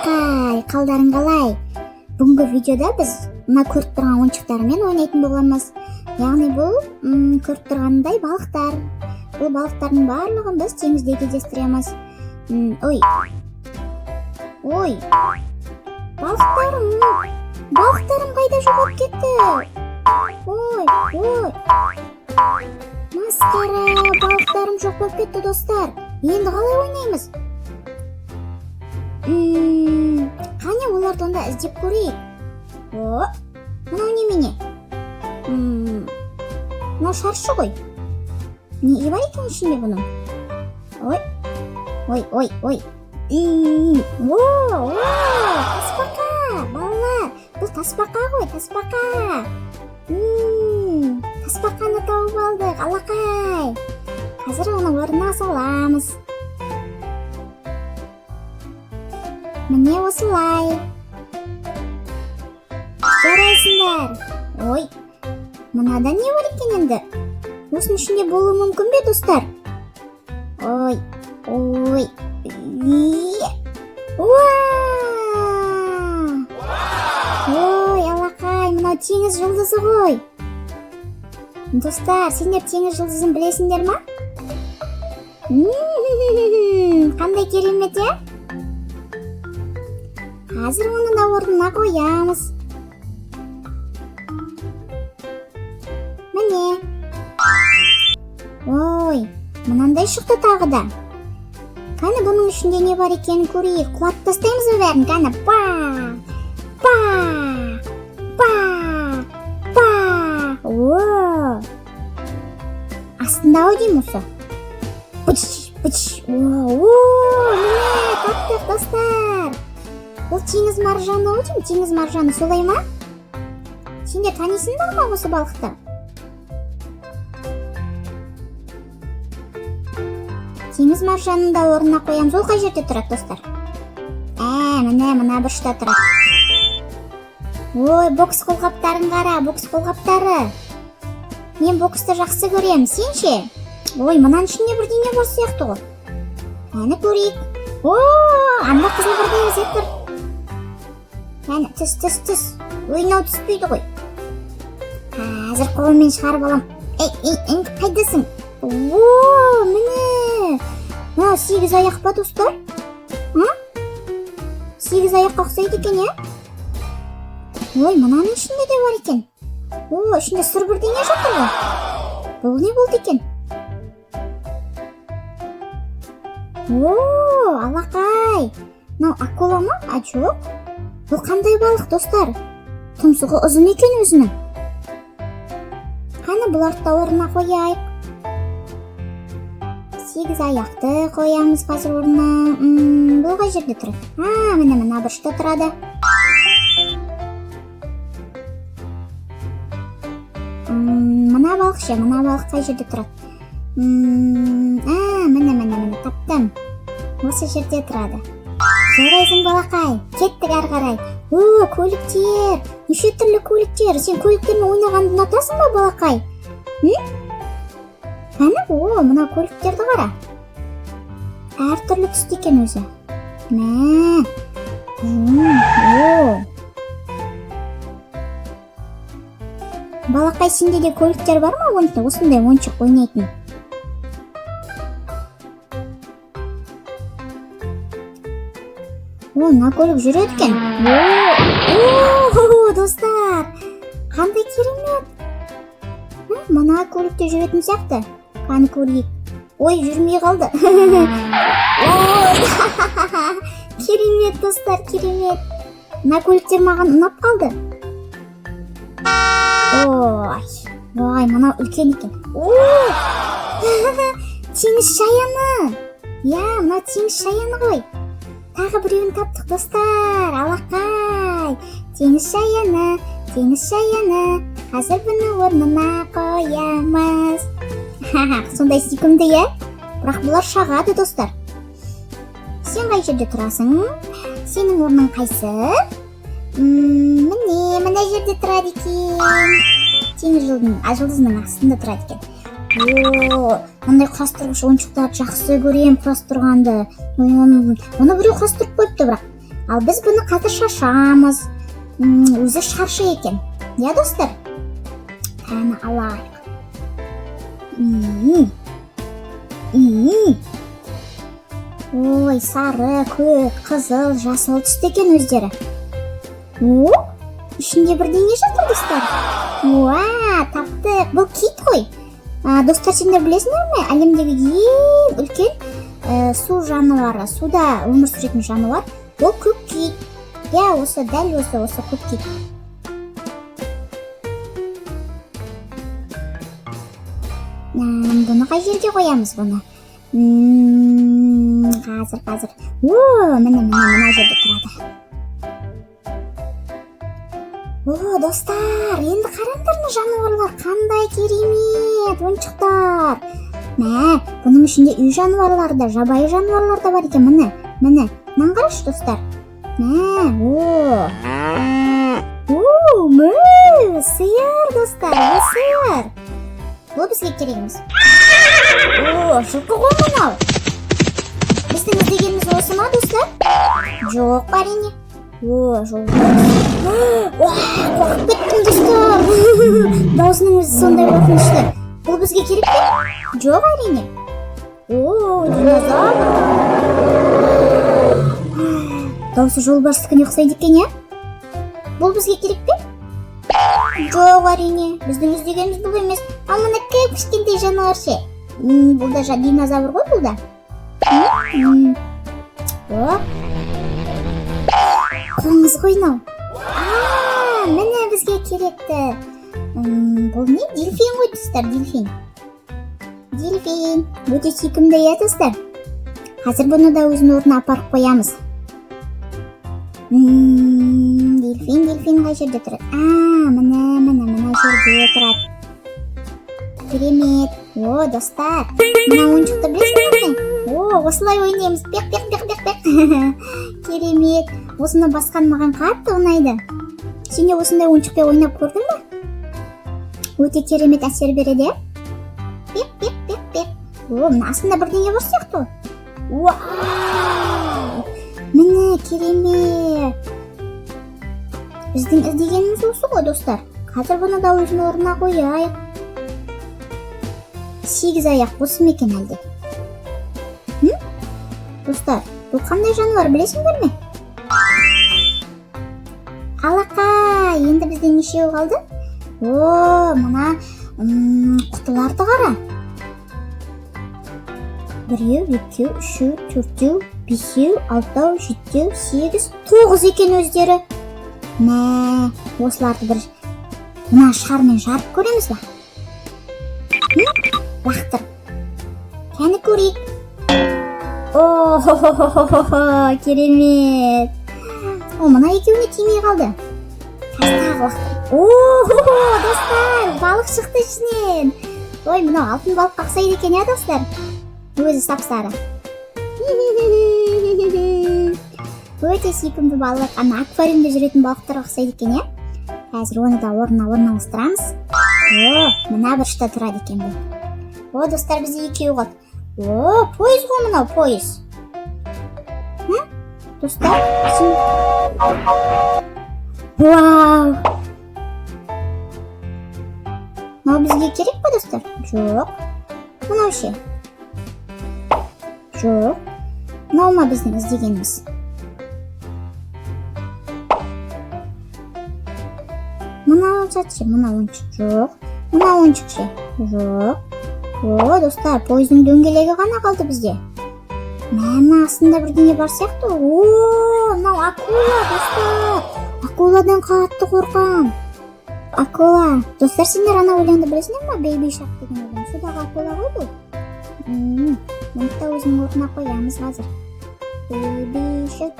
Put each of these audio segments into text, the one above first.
Балакай, калдарың калай? Бүгүнкү видеодо биз мына көрүп турган оюнчуктар менен ойнойтун болобуз. Яғни бул көрүп тургандай балыктар. Бул балыктардын баардыгын биз теңизде кездестиремиз. Ой. Балыктарым кайда жоголуп кетти? Ой. Маскара, балыктарым жок болуп кетти, достор. Энди калай ойнойбуз? Кане буларды онда издеп көрөйүк. Мына немене? Мына шаршы ғой. Не бар екен ішінде бұның? Ой. Таспақа, балалар. Бұл таспақа ғой, таспақа. Таспақаны тауып алдық, алақай. Қазір оны орнына саламыз. Міне осылай. Жарайсыңдар. Ой, мынада не бар екен енді? Осының ішінде болуы мүмкін бе, достар? Ой. Ой, алақай, мынау теңіз жұлдызы ғой. Достар, сендер теңіз жұлдызын білесіңдер ма? Қандай керемет, я? Қазір оны да орнына қоямыз. Міне. Ой, мынандай шықты тағы да. Қане бұның ішінде не бар екенін көрейік. Құлап тастаймыз ба бәрін? Қане, па. Астында ау деймін осы. Пыч. Міне, таптық, достар. Бұл теңіз маржаны ау деймін, теңіз маржаны солай ма? Сендер танисыңдар ма осы балықты? Теңіз маржанын да орнына қоямыз. Ол қай жерде тұрады, достар? Мына бұрышта тұрады. Ой, бокс қолғаптарын қара, бокс қолғаптары. Мен боксты жақсы көрем, сен ше? Ой, мынаның ішінде бірдеңе бар сияқты ғой. Әні көрейік. Анда қызыл бірдеңе зеттір. Әні, түс. Ойнау түспейді ғой. Қазір қолмен шығарып алам. Қайдасың? Міне. Сегіз аяқ па, достар? Сегіз аяққа ұқсайды екен, я? Ой, мынаның ішінде де бар екен. Ішінде сұр бірдеңе жатыр ғой. Бұл не болды екен? Алақай. Мынау акула ма? Жоқ. Бұл қандай балық, достар? Тұмсығы ұзын екен өзінің. Қане бұларды да орнына қояйық. Сегіз аяқты қоямыз қазір орнына. Бұл қай жерде тұрады? Мына бұрышта тұрады. Мына балық қай жерде тұрады? Міне, таптым. Осы жерде тұрады. Жарайсың, балақай. Кеттік ары қарай. Көліктер. Неше түрлі көліктер. Сен көліктермен ойнағанды ұнатасың ба, балақай? Мына көліктерді қара. Әр түрлі түсті екен өзі. Балақай, сенде де көліктер бар ма? Осындай ойыншық ойнайтын. Мына көлік жүреді екен. Достар, қандай керемет. Мына көлікте жүретін сияқты. Қаны көрейік. Ой, жүрмей қалды. Керемет, достар, керемет. Мына көліктер маған ұнап қалды. Ой, мынау үлкен екен. Теңіз шаяны. Мына теңіз шаяны ғой. Тағы біреуін таптық, достар. Алақай. Теңіз шаяны. Қазір бұны орнына қоямыз. Сондай сүйкімді, я? Бірақ бұлар шағады, достар. Сен қай жерде тұрасың? Сенің орның қайсы? Міне жерде тұрады екен. Теңіз жұлдызының астында тұрады екен. Мындай құрастырғыш ойыншықтарды жақсы көрем, құрастырғанды. Оны біреу құрастырып қойыпты, бірақ Ал біз бұны қазір шашамыз. Өзі шаршы екен. Я, достар? Тәні алайық. Ой, сары, көк, қызыл, жасыл түсті екен өздері. О, ішінде бірдеңе жатыр, достар. Уа, таптық. Бұл кит қой. Достар, сендер білесіңдер ме? Әлемдегі ең үлкен су жануары, суда өмір сүретін жануар. Бұл көк кит. Я, осы, дәл осы көк кит. Бұны қай жерге қоямыз бұны? Қазір. О, мына жерде тұрады. О, достар, енді қараңдар ма жануарлар, қандай керемет, ойыншықтар. Мә, бұның ішінде үй жануарлары да, жабайы жануарлар да бар екен, міне. Мынаны қарашы, достар. Мә, мө, сиыр, достар, сиыр. Бұл бізге керек емес. О, жылқы ғой мынау. Біздің іздегеніміз осы ма, достар? Жоқ, әрине. О, жолбарыс. Қорқып кеттім, достар. Даусының өзі сондай қорқынышты. Бұл бізге керек пе? Жоқ, әрине. О, динозавр. Даусы жолбарыстікіне ұқсайды екен, я? Бұл бізге керек пе? Жоқ, әрине. Біздің іздегеніміз бұл емес. Ал мына кішкентай жануар ше. Бұл да динозавр ғой, бұл да. Қоңыз ғой мынау. Міне бізге керекті. Бұл не? Дельфин ғой, достар, дельфин. Дельфин. Өте сүйкімді, я, достар. Қазір бұны да өзінің орнына апарып қоямыз. Дельфин қай жерде тұрады? Мына жерде тұрады. Керемет. О, достар. Мына ойыншықты білесіңдер ме? О, осылай ойнаймыз. Бек. Керемет. Осыны басқан маған қатты ұнайды. Сен де осындай ойыншықпен ойнап көрдің бе? Өте керемет әсер береді. Бек. О, мына астында бірдеңе бар сияқты. Міне, керемет. Біздің іздегеніміз осы ғой, достар. Қазір бұны да өзінің орнына қояйық. 8 аяқ осы ма екен әлде? Достар, бұл қандай жануар білесіңдер ме? Қалақай, енді бізде нешеу қалды? О, мына құтыларды қара. 1, 2, 3, 4, 5, 6, 7, 8, 9 екен өздері. Мә, осыларды бір мына шармен жарып көреміз ба? Лақтыр. Кәні көрейік. О, керемет. О, мына екеуіне тимей қалды. Тағы лақтыр. О, достар, балық шықты ішінен. Ой, мынау алтын балық қақсайды екен, я, достар. Өзі сап-сары. Өте сүйкімді балық. Ана аквариумда жүретін балықтар ұқсайды екен, я? Қазір оны да орнына орналастырамыз. О, мына бұрышта тұрады екен бұл. О, достар, бізде екеу қалды. О, пойыз ғой мынау, пойыз. Достар, вау! Мынау бізге керек пе, достар? Жоқ. Мынау ше? Жоқ. Мынау ма біздің іздегеніміз? Мынау жатшы, мынау ойыншық. Жоқ. Мынау ойыншық ше? Жоқ. О, достар, пойыздың дөңгелегі ғана қалды бізде. Мына астында бірдеңе бар сияқты. О, мынау акула, достар. Акуладан қатты қорқам. Акула. Достар, сендер ана өлеңді білесіңдер ма? Бейби шарк деген өлең. Судағы акула ғой бұл. Мұны да өзінің орнына қоямыз қазір. Бейби шарк,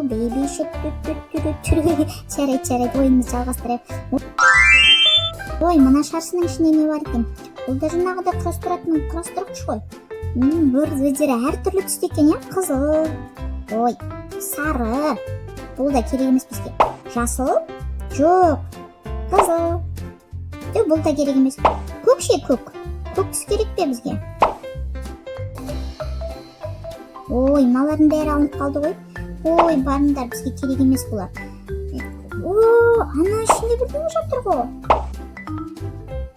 бейби шарк, жарайды, ойынымызды жалғастырайық. Ой, мына шаршының ішінде не бар екен? Бұл да жаңағыдай құрастырғыш қой. Өздері әртүрлі түсті екен, я? Қызыл. Ой, сары. Бұл да керек емес бізге. Жасыл? Жоқ. Қызыл. Бұл да керек емес. Көк ше, көк. Көк түс керек пе бізге? Ой, мыналардың бәрі алынып қалды ғой. ой барыңдар, бізге керек емес бұлар. О, ана ішінде бірдеңе жатыр ғой.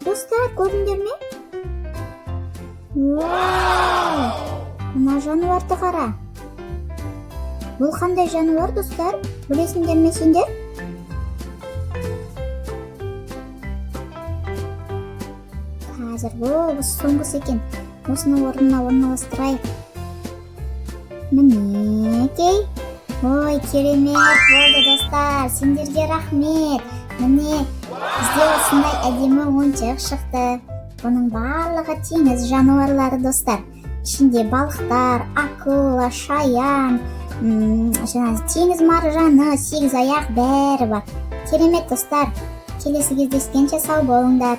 Достар, көрдіңдер ме? Вау, мына жануарды қара. Бұл қандай жануар, достар? Білесіңдер ме сендер? Қазір бұл соңғысы екен. Осыны орнына орналастырайық. Мінекей. Ой, керемет болды, достар. Сендерге рахмет. Міне, бізде осындай әдемі ойыншық шықты. Бұның барлығы теңіз жануарлары, достар. Ішінде балықтар, акула, шаян, теңіз маржаны, 8 аяқ бәрі бар. Керемет, достар. Келесі кездескенше сау болыңдар.